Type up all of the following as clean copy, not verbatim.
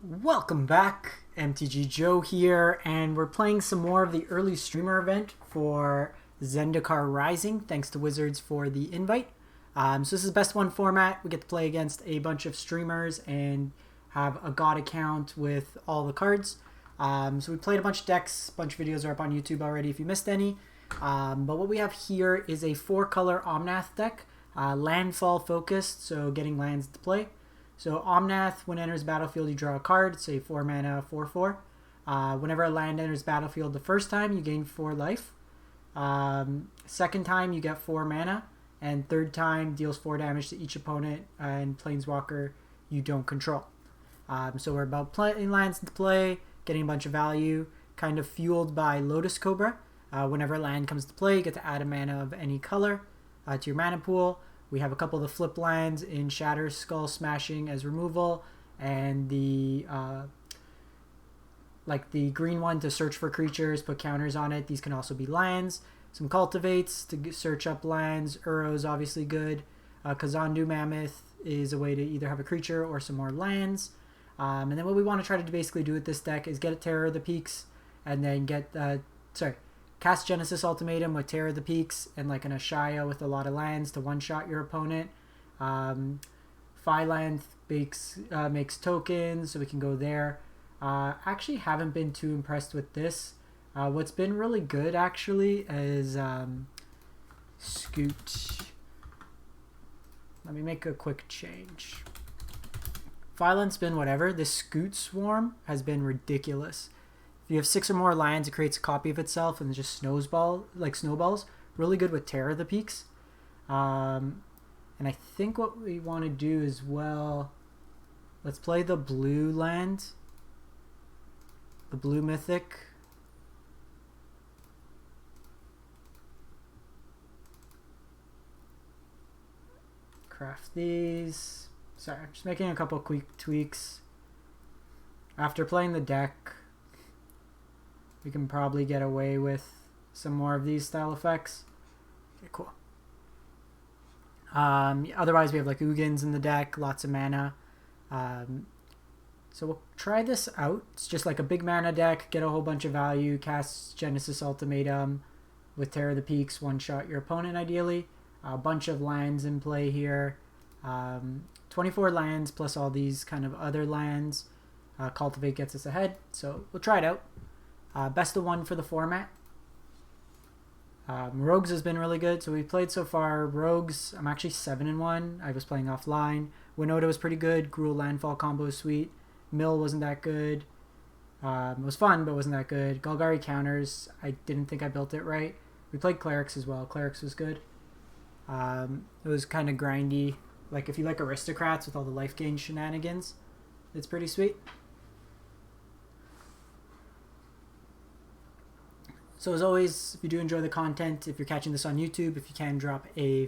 Welcome back, MTG Joe here, and we're playing some more of the early streamer event for Zendikar Rising. Thanks to Wizards for the invite. So this is best one format. We get to play against a bunch of streamers and have a god account with all the cards. So we played a bunch of decks. A bunch of videos are up on YouTube already if you missed any. But what we have here is a 4-color Omnath deck, landfall focused, so getting lands to play. So Omnath, when it enters battlefield, you draw a card. It's a 4-mana 4/4. Whenever a land enters battlefield the first time, you gain 4 life. Second time, you get 4 mana. And third time, deals 4 damage to each opponent and planeswalker you don't control. So we're about playing lands to play, getting a bunch of value, kind of fueled by Lotus Cobra. Whenever a land comes to play, you get to add a mana of any color to your mana pool. We have a couple of the flip lands in Shatterskull Smashing as removal, and the the green one to search for creatures, put counters on it. These can also be lands. Some cultivates to search up lands. Uro's obviously good. Kazandu Mammoth is a way to either have a creature or some more lands. And then what we want to try to basically do with this deck is get a Terror of the Peaks, and then cast Genesis Ultimatum with Terror of the Peaks and like an Ashaya with a lot of lands to one-shot your opponent. Phylanth makes tokens, so we can go there. Actually haven't been too impressed with this. What's been really good actually is Scute. Let me make a quick change. Phylanth's been whatever. This Scute Swarm has been ridiculous. If you have 6 or more lands, it creates a copy of itself and just snowballs. Really good with Terror of the Peaks. And I think what we want to do as well, let's play the blue land. The blue mythic. Craft these. Sorry, I'm just making a couple quick tweaks. After playing the deck, we can probably get away with some more of these style effects. Okay, cool. Otherwise, we have like Ugins in the deck, lots of mana. So we'll try this out. It's just like a big mana deck, get a whole bunch of value, cast Genesis Ultimatum with Terror of the Peaks, one-shot your opponent ideally. A bunch of lands in play here. 24 lands plus all these kind of other lands. Cultivate gets us ahead, so we'll try it out. Best of 1 for the format. Rogues has been really good. So we played so far Rogues. I'm actually 7-1. I was playing offline. Winota was pretty good. Gruul Landfall combo is sweet. Mill wasn't that good. It was fun, but wasn't that good. Golgari counters. I didn't think I built it right. We played Clerics as well. Clerics was good. It was kind of grindy. Like if you like Aristocrats with all the life gain shenanigans, it's pretty sweet. So as always, if you do enjoy the content, if you're catching this on YouTube, if you can drop a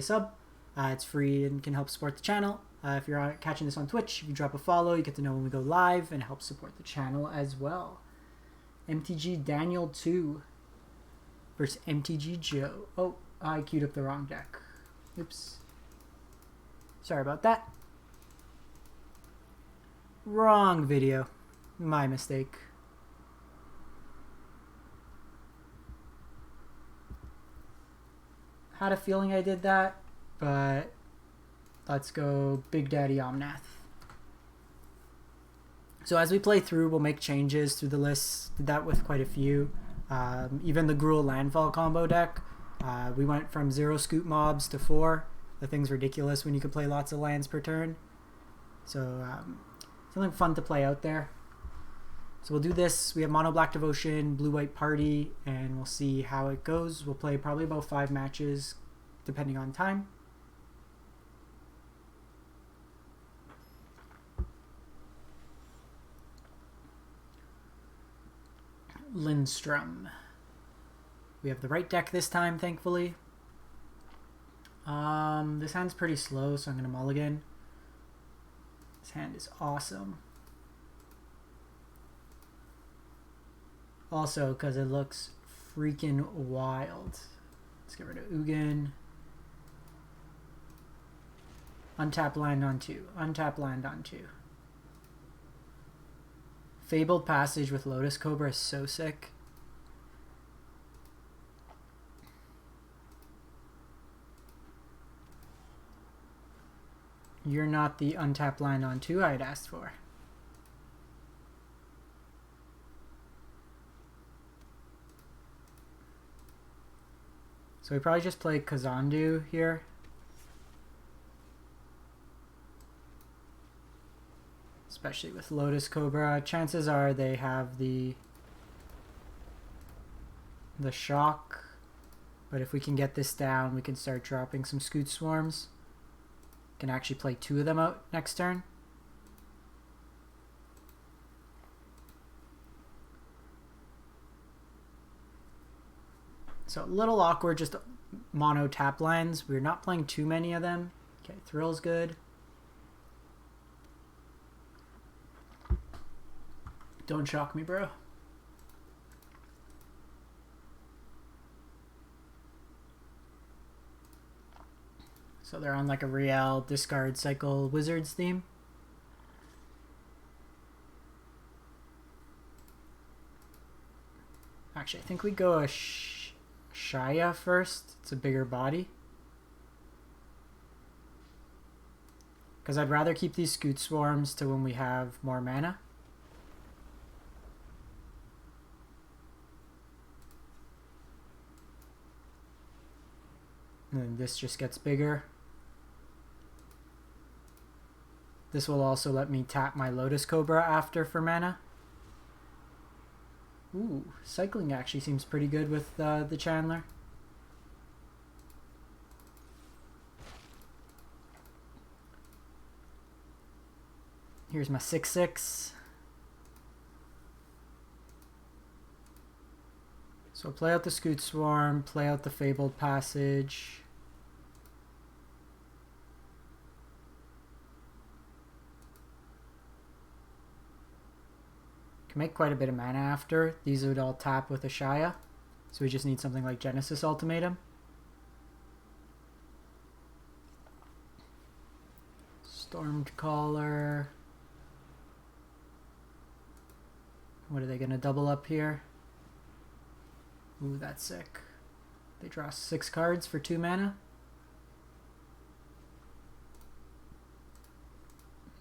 sub. It's free and can help support the channel. If you're catching this on Twitch, if you drop a follow, you get to know when we go live and help support the channel as well. MTG Daniel 2 versus MTG Joe. Oh, I queued up the wrong deck. Oops. Sorry about that. Wrong video. My mistake. Had a feeling I did that, but let's go Big Daddy Omnath. So as we play through, we'll make changes through the list. Did that with quite a few. Even the Gruul Landfall combo deck, we went from 0 Scute mobs to 4. The thing's ridiculous when you can play lots of lands per turn. So something fun to play out there. So we'll do this. We have Mono Black Devotion, Blue White Party, and we'll see how it goes. We'll play probably about 5 matches, depending on time. Lindstrom. We have the right deck this time, thankfully. This hand's pretty slow, so I'm going to mulligan. This hand is awesome. Also, because it looks freaking wild. Let's get rid of Ugin. Untap land on 2. Untap land on 2. Fabled Passage with Lotus Cobra is so sick. You're not the untapped land on 2 I'd asked for. So we probably just play Kazandu here. Especially with Lotus Cobra. Chances are they have the shock. But if we can get this down, we can start dropping some Scute Swarms. Can actually play 2 of them out next turn. So a little awkward, just mono tap lines. We're not playing too many of them. Okay, Thrill's good. Don't shock me, bro. So they're on like a Riel discard cycle Wizards theme. Actually, I think we go a Ashaya first. It's a bigger body. Because I'd rather keep these Scute Swarms to when we have more mana. And then this just gets bigger. This will also let me tap my Lotus Cobra after for mana. Ooh, cycling actually seems pretty good with the Chandler. Here's my 6/6. So play out the Scute Swarm, play out the Fabled Passage. Can make quite a bit of mana after. These would all tap with Ashaya. So we just need something like Genesis Ultimatum. Stormed Caller. What are they going to double up here? Ooh, that's sick. They draw 6 cards for 2 mana.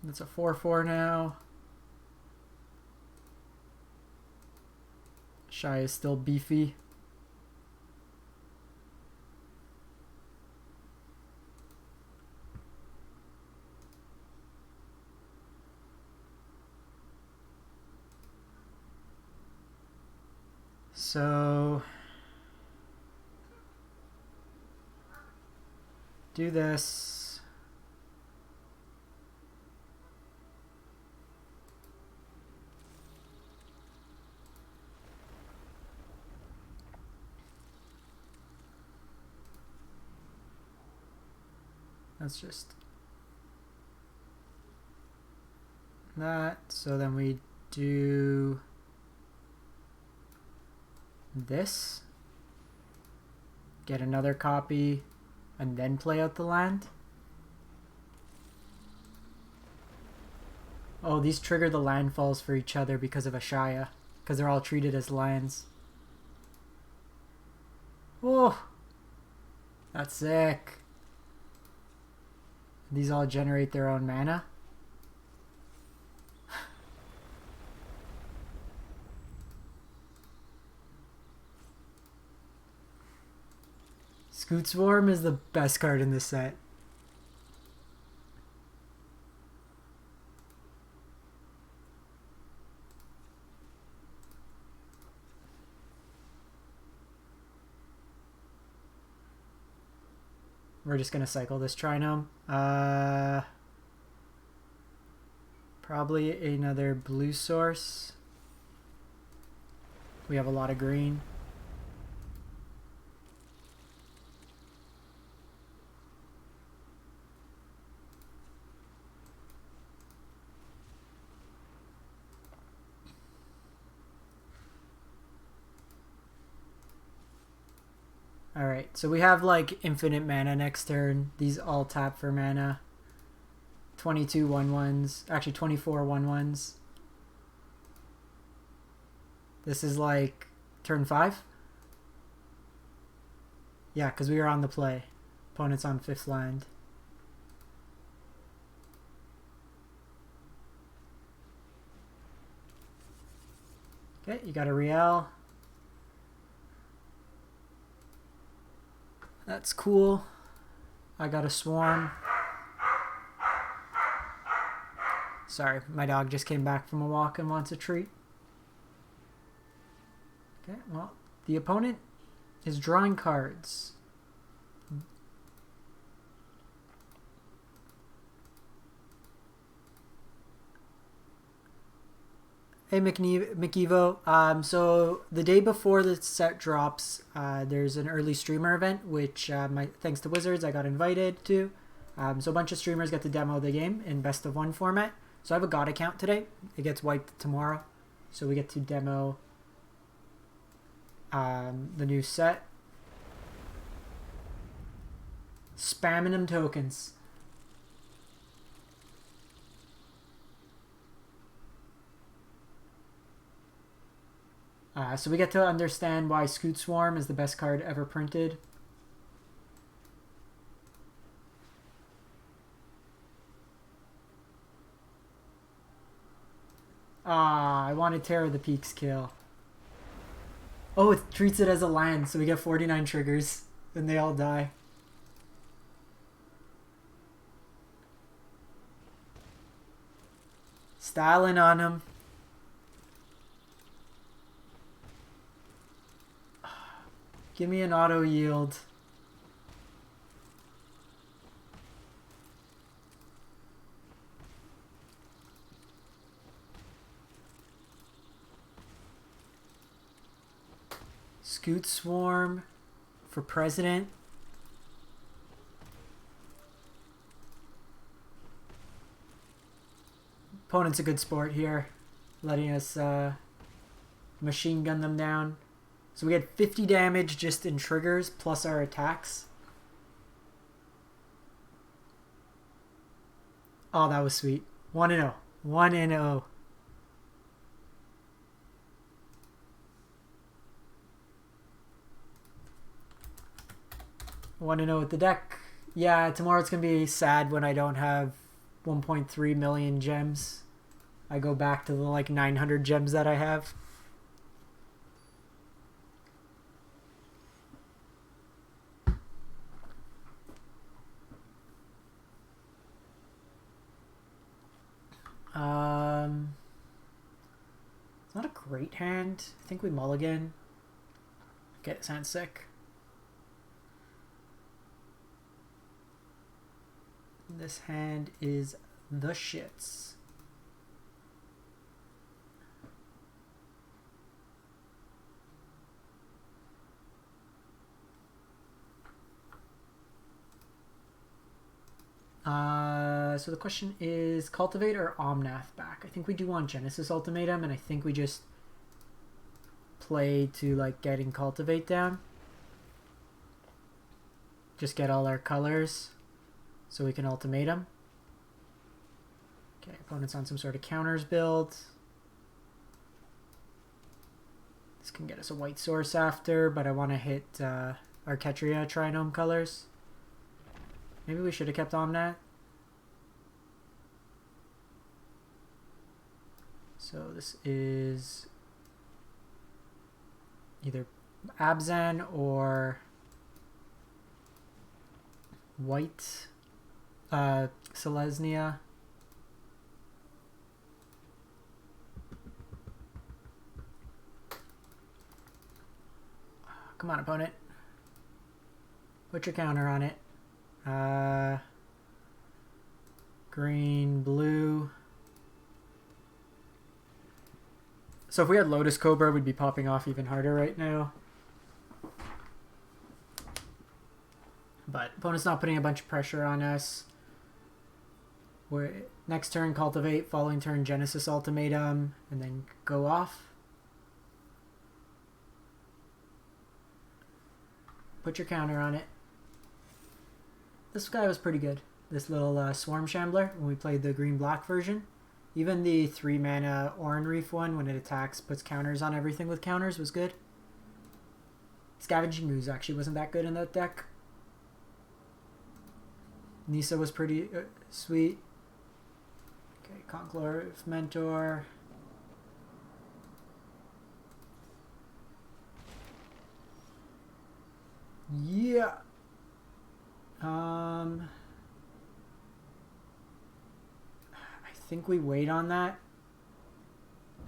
That's a 4/4 now. Ashaya is still beefy. So do this. That's just that. So then we do this, get another copy, and then play out the land. Oh, these trigger the landfalls for each other because of Ashaya, because they're all treated as lands. Oh, that's sick. These all generate their own mana. Scute Swarm is the best card in this set. We're just going to cycle this Trinome. Probably another blue source. We have a lot of green. Alright, so we have like infinite mana next turn. These all tap for mana. 22 1/1s. Actually 24 1/1s. This is like turn 5? Yeah, because we were on the play. Opponent's on 5th land. Okay, you got a Riel. That's cool. I got a Swarm. Sorry, my dog just came back from a walk and wants a treat. Okay, well, the opponent is drawing cards. Hey, McEvo. So the day before the set drops, there's an early streamer event, which thanks to Wizards, I got invited to. So a bunch of streamers get to demo the game in best of 1 format. So I have a God account today. It gets wiped tomorrow. So we get to demo the new set. Spamming them tokens. So we get to understand why Scute Swarm is the best card ever printed. I wanted Terror of the Peaks kill. Oh, it treats it as a land, so we get 49 triggers, and they all die. Styling on him. Give me an auto yield. Scute Swarm for president. Opponent's a good sport here, letting us machine gun them down. So we get 50 damage just in triggers plus our attacks. Oh, that was sweet. 1-0. 1-0. Want to know with the deck? Yeah, tomorrow it's going to be sad when I don't have 1.3 million gems. I go back to the like 900 gems that I have. It's not a great hand. I think we mulligan. Okay, this hand's sick. This hand is the shits. So the question is Cultivate or Omnath back? I think we do want Genesis Ultimatum, and I think we just play to like getting Cultivate down. Just get all our colors so we can Ultimatum. Okay, opponent's on some sort of counters build. This can get us a white source after, but I want to hit our Ketria Triome colors. Maybe we should have kept Omnath. So this is either Abzan or white Selesnya. Come on, opponent. Put your counter on it. Green, blue. So if we had Lotus Cobra, we'd be popping off even harder right now. But opponent's not putting a bunch of pressure on us. We're next turn Cultivate, following turn Genesis Ultimatum, and then go off. Put your counter on it. This guy was pretty good. This little Swarm Shambler when we played the green-black version. Even the 3 mana Oran Reef one, when it attacks, puts counters on everything with counters, was good. Scavenging Ooze actually wasn't that good in that deck. Nisa was pretty sweet. Okay, Conclave Mentor. Yeah. I think we wait on that.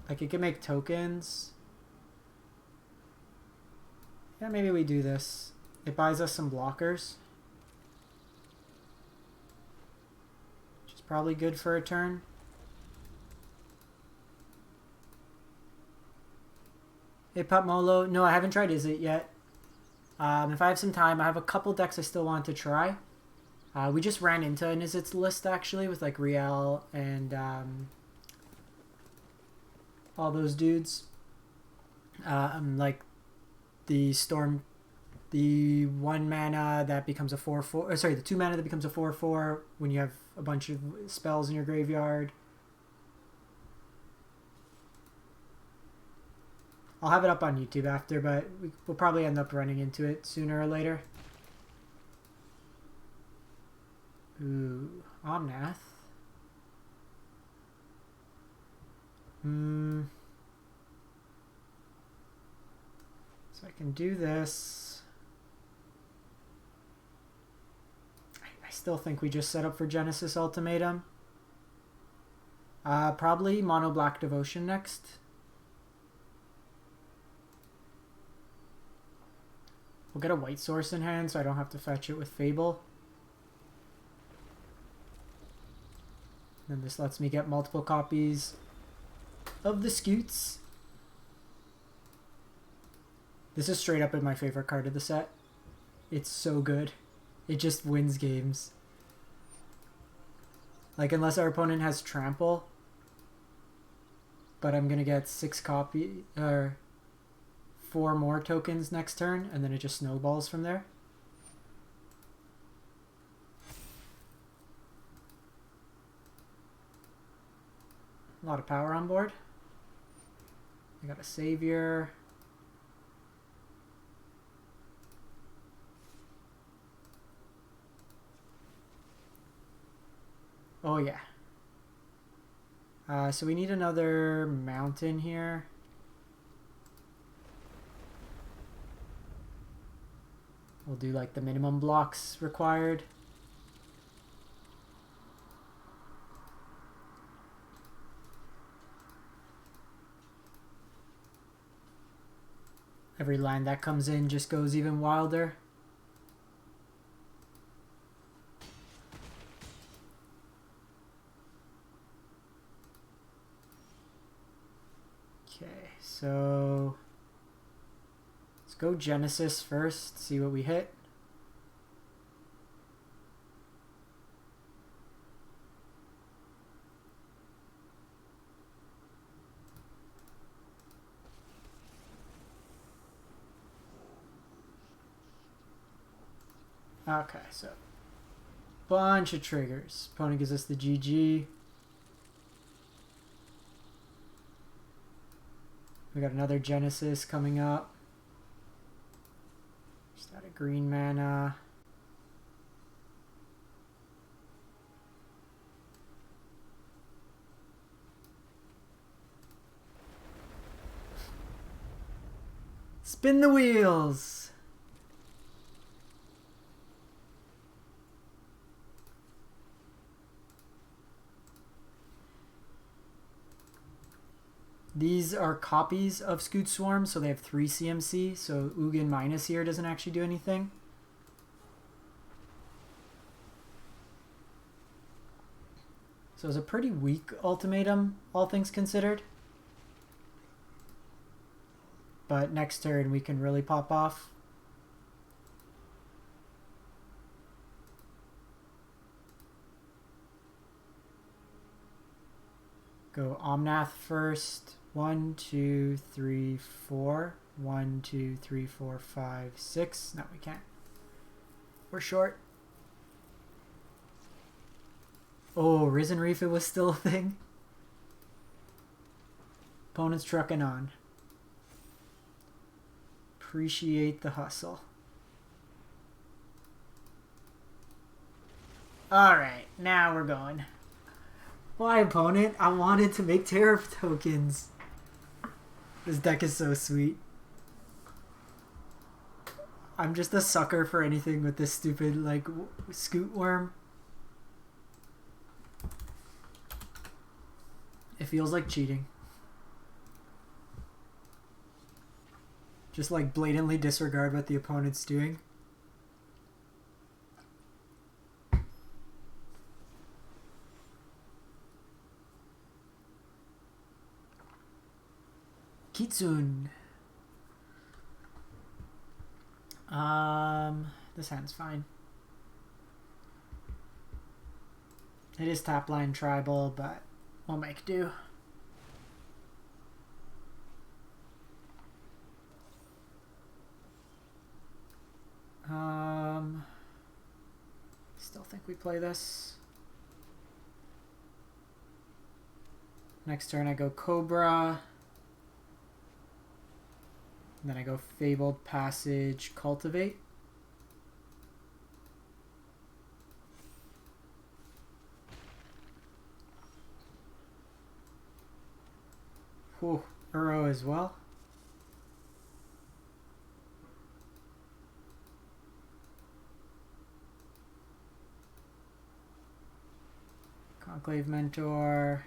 Like, it can make tokens. Yeah, maybe we do this. It buys us some blockers. Which is probably good for a turn. Hey, Pop Molo. No, I haven't tried Is It yet. If I have some time, I have a couple decks I still want to try. We just ran into an Is It's list, actually, with, like, Riel and all those dudes. Like, the Storm... The 1 mana that becomes a 4/4... sorry, the 2 mana that becomes a 4/4 when you have a bunch of spells in your graveyard. I'll have it up on YouTube after, but we'll probably end up running into it sooner or later. Ooh, Omnath. So I can do this. I still think we just set up for Genesis Ultimatum. Probably Mono Black Devotion next. We'll get a white source in hand so I don't have to fetch it with Fable. And this lets me get multiple copies of the Scutes. This is straight up my favorite card of the set. It's so good. It just wins games. Like, unless our opponent has Trample. But I'm going to get 4 more tokens next turn, and then it just snowballs from there. A lot of power on board. I got a Savior. Oh yeah. So we need another mountain here. We'll do like the minimum blocks required. Every land that comes in just goes even wilder. Okay, so let's go Genesis first, see what we hit. Okay, so bunch of triggers. Opponent gives us the GG. We got another Genesis coming up. Just out of green mana. Spin the wheels! These are copies of Scute Swarm, so they have 3 CMC, so Ugin minus here doesn't actually do anything. So it's a pretty weak ultimatum, all things considered. But next turn we can really pop off. Go Omnath first. 1, 2, 3, 4. 1, 2, 3, 4, 5, 6. No, we can't. We're short. Oh, Risen Reef, it was still a thing. Opponent's trucking on. Appreciate the hustle. Alright, now we're going. Why, opponent? I wanted to make tariff tokens. This deck is so sweet. I'm just a sucker for anything with this stupid, like, Scute Worm. It feels like cheating. Just, like, blatantly disregard what the opponent's doing. Kitsune. This hand's fine. It is top line tribal, but we'll make do. Still think we play this. Next turn I go Cobra. And then I go Fabled Passage, Cultivate. Whew, Uro as well. Conclave Mentor.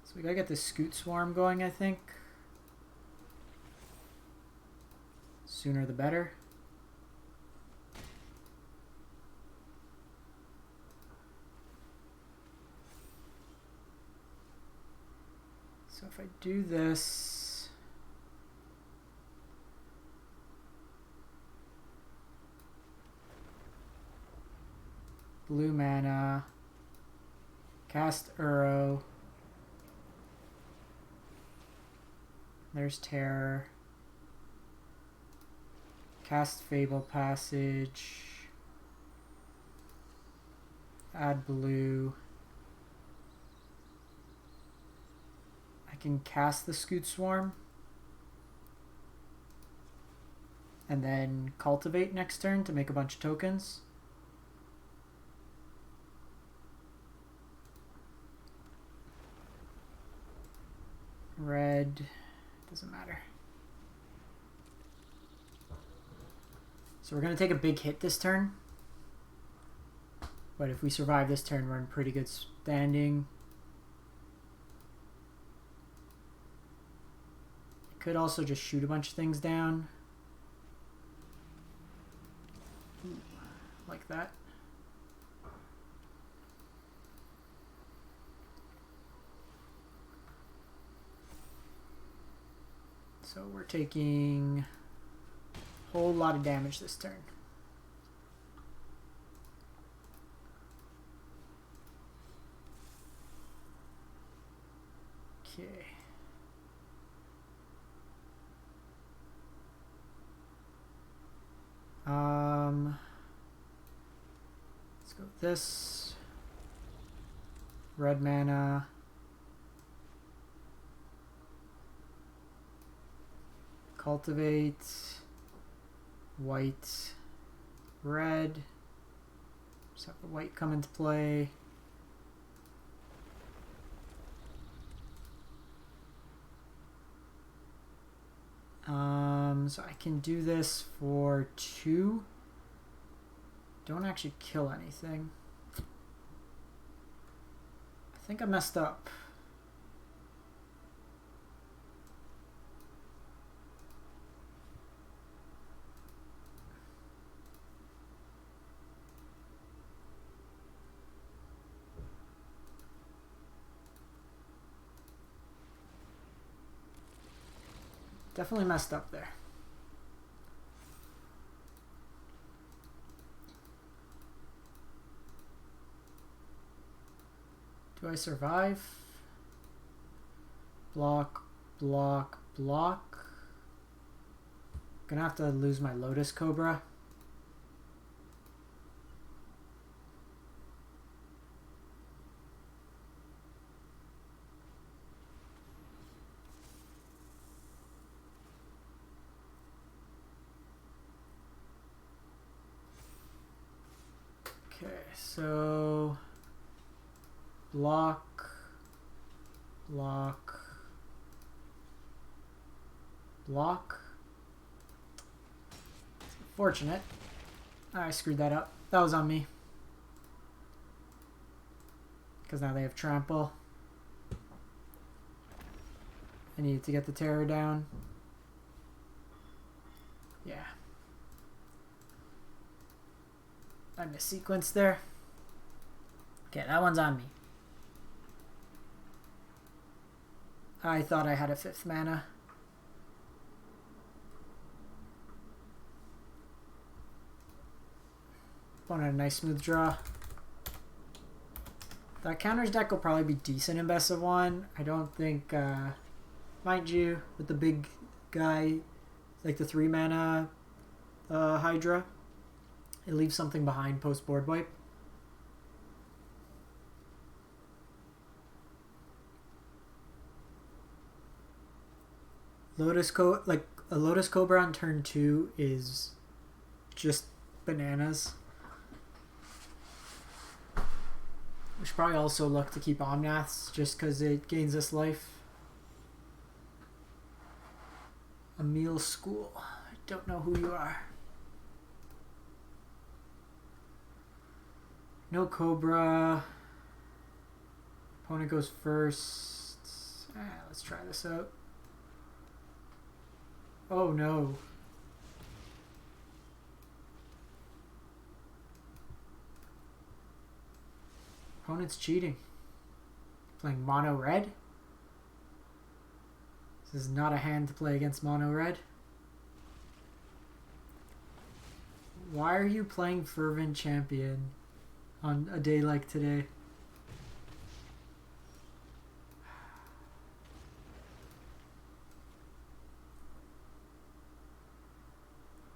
So we gotta get the Scute Swarm going, I think. Sooner the better. So if I do this, blue mana, cast Uro, there's Terror, cast Fabled Passage, add blue. I can cast the Scute Swarm and then Cultivate next turn to make a bunch of tokens. Red, doesn't matter. So we're going to take a big hit this turn. But if we survive this turn, we're in pretty good standing. Could also just shoot a bunch of things down. Like that. So we're taking a whole lot of damage this turn. Okay. Let's go with this. Red mana. Cultivate. White. Red. Just have the white come into play. So I can do this for 2. Don't actually kill anything. I think I messed up. Definitely messed up there. Do I survive? Block, block, block. Gonna have to lose my Lotus Cobra. Okay, so block, block, block. Fortunate. I screwed that up. That was on me. Because now they have trample. I needed to get the terror down. Yeah. I missequenced there. Okay, that one's on me. I thought I had a 5th mana. Opponent had a nice smooth draw. That counters deck will probably be decent in best of 1. I don't think, mind you, with the big guy, like the 3 mana Hydra, it leaves something behind post board wipe. A Lotus Cobra on turn 2 is just bananas. We should probably also look to keep Omnaths just because it gains us life. Emil School. I don't know who you are. No Cobra. Opponent goes first. Let's try this out. Oh no. Opponent's cheating. Playing mono red. This is not a hand to play against mono red. Why are you playing Fervent Champion on a day like today?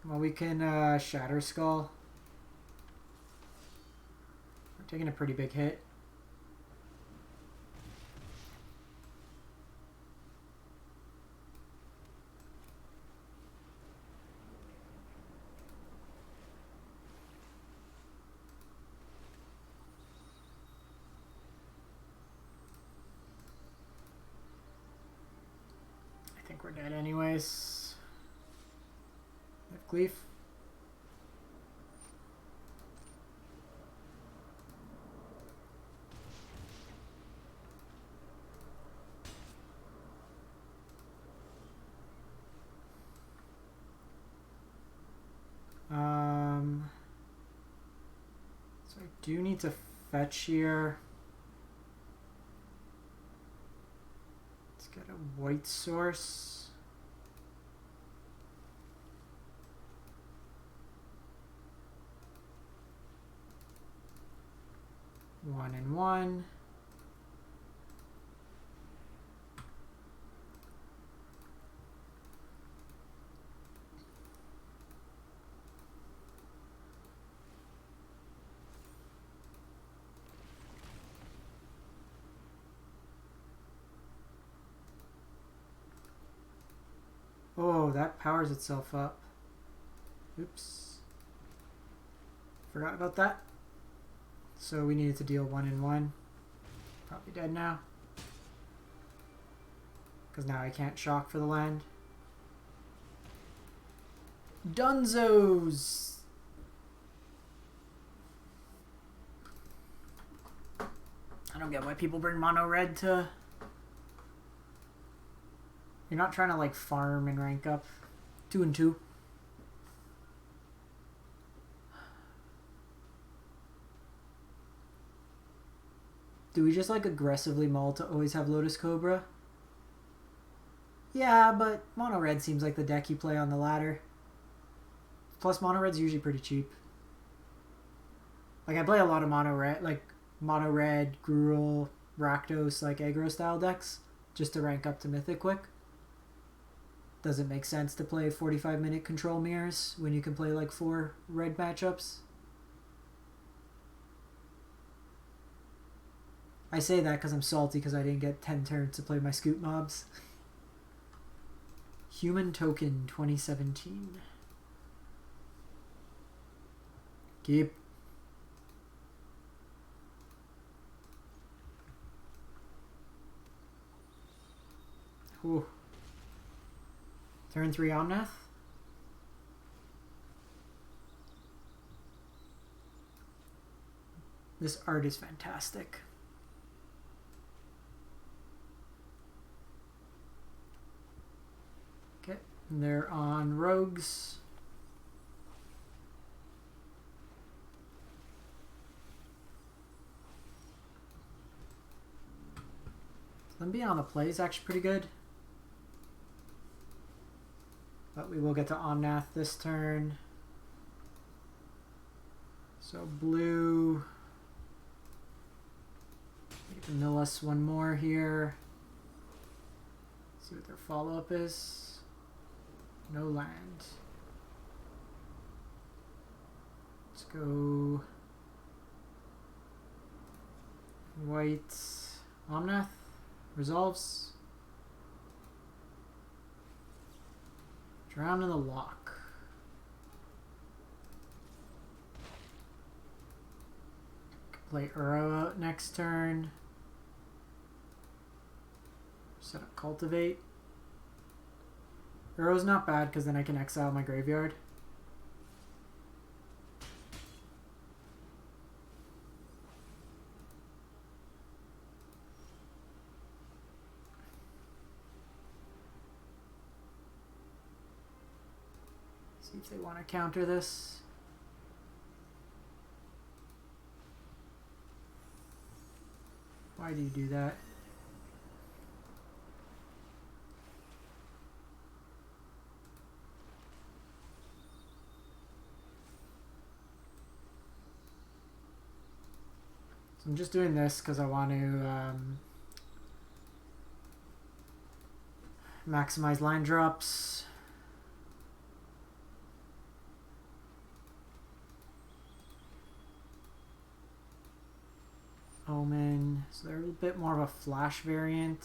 Well, we can Shatterskull. We're taking a pretty big hit. I think we're dead anyways. Gleef. So I do need to fetch here. Let's get a white source. One and one. Oh, that powers itself up. Oops. Forgot about that. So we needed to deal 1 and 1. Probably dead now. Because now I can't shock for the land. Dunzos! I don't get why people bring mono red to... You're not trying to like farm and rank up. 2 and 2. Do we just like aggressively mull to always have Lotus Cobra? Yeah, but mono red seems like the deck you play on the ladder. Plus mono red's usually pretty cheap. Like I play a lot of mono red, like mono red, Gruul, Rakdos, like aggro style decks, just to rank up to Mythic quick. Does it make sense to play 45-minute control mirrors when you can play like 4 red matchups? I say that because I'm salty because I didn't get 10 turns to play my Scute mobs. Human Token 2017. Keep. Ooh. Turn 3 Omnath. This art is fantastic. Okay, and they're on rogues. Them being on the play is actually pretty good. But we will get to Omnath this turn. So blue. Mill us one more here. See what their follow-up is. No land. Let's go white. Omnath resolves. Drown in the lock. Play Uro out next turn. Set up Cultivate. Uro's not bad because then I can exile my graveyard. See if they want to counter this. Why do you do that? So I'm just doing this because I want to maximize line drops. Omen. So they're a bit more of a flash variant.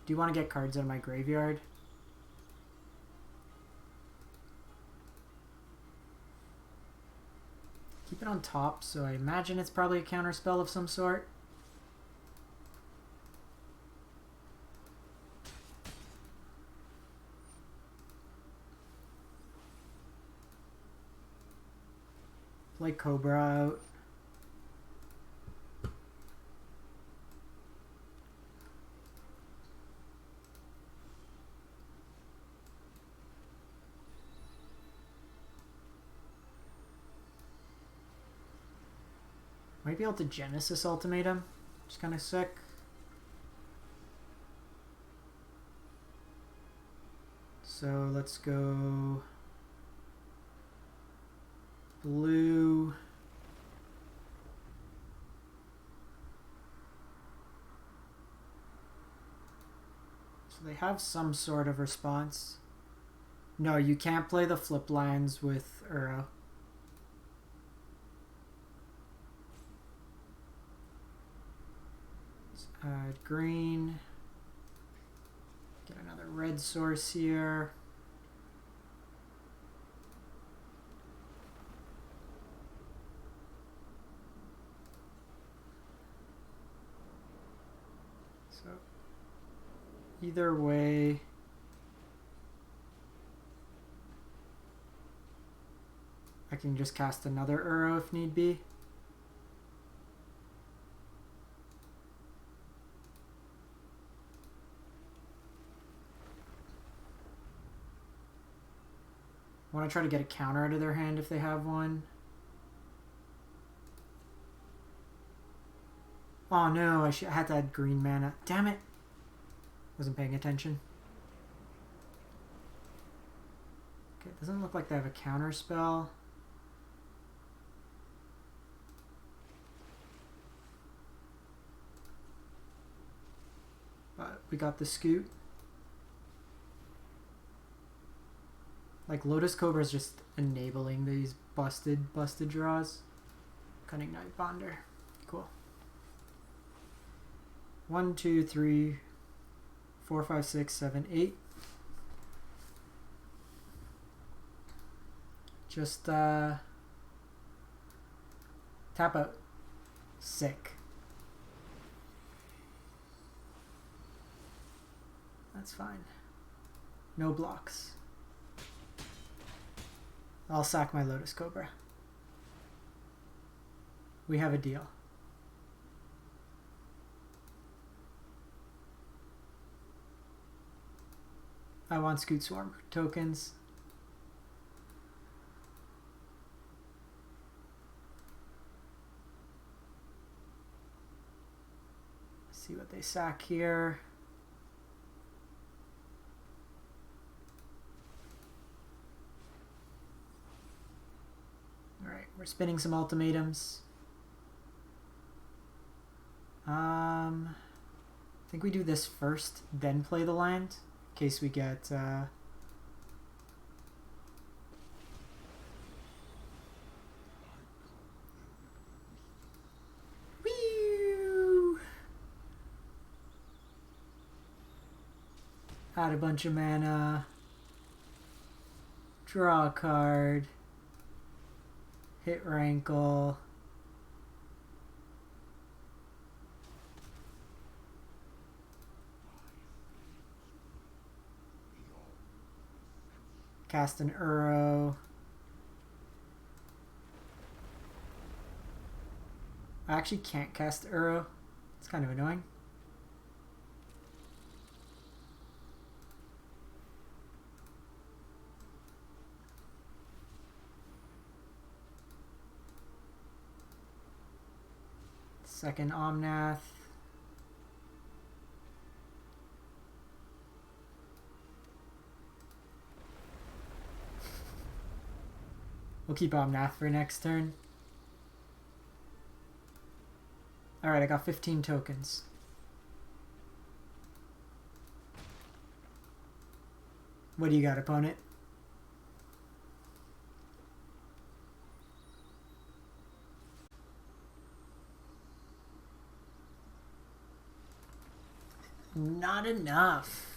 Do you want to get cards out of my graveyard? Keep it on top, so I imagine it's probably a counter spell of some sort. Play Cobra out. Might be able to Genesis Ultimatum, which is kind of sick. So let's go blue. So they have some sort of response. No, you can't play the flip lines with Uro. Add green. Get another red source here. So either way, I can just cast another Uro if need be. I want to try to get a counter out of their hand if they have one. Oh no, I had to add green mana. Damn it. Wasn't paying attention. Okay, it doesn't look like they have a counter spell. But we got the Scute. Like, Lotus Cobra is just enabling these busted draws. Cunning Knight Bonder. Cool. 1, 2, 3, 4, 5, 6, 7, 8. Just, tap out. Sick. That's fine. No blocks. I'll sack my Lotus Cobra. We have a deal. I want Scute Swarm tokens. See what they sack here. All right, we're spinning some ultimatums. I think we do this first, then play the land, in case we get add a bunch of mana, draw a card, hit Rankle, cast an Uro. I actually can't cast Uro. It's kind of annoying. Second Omnath. We'll keep Omnath for next turn. Alright, I got 15 tokens. What do you got, opponent? Not enough.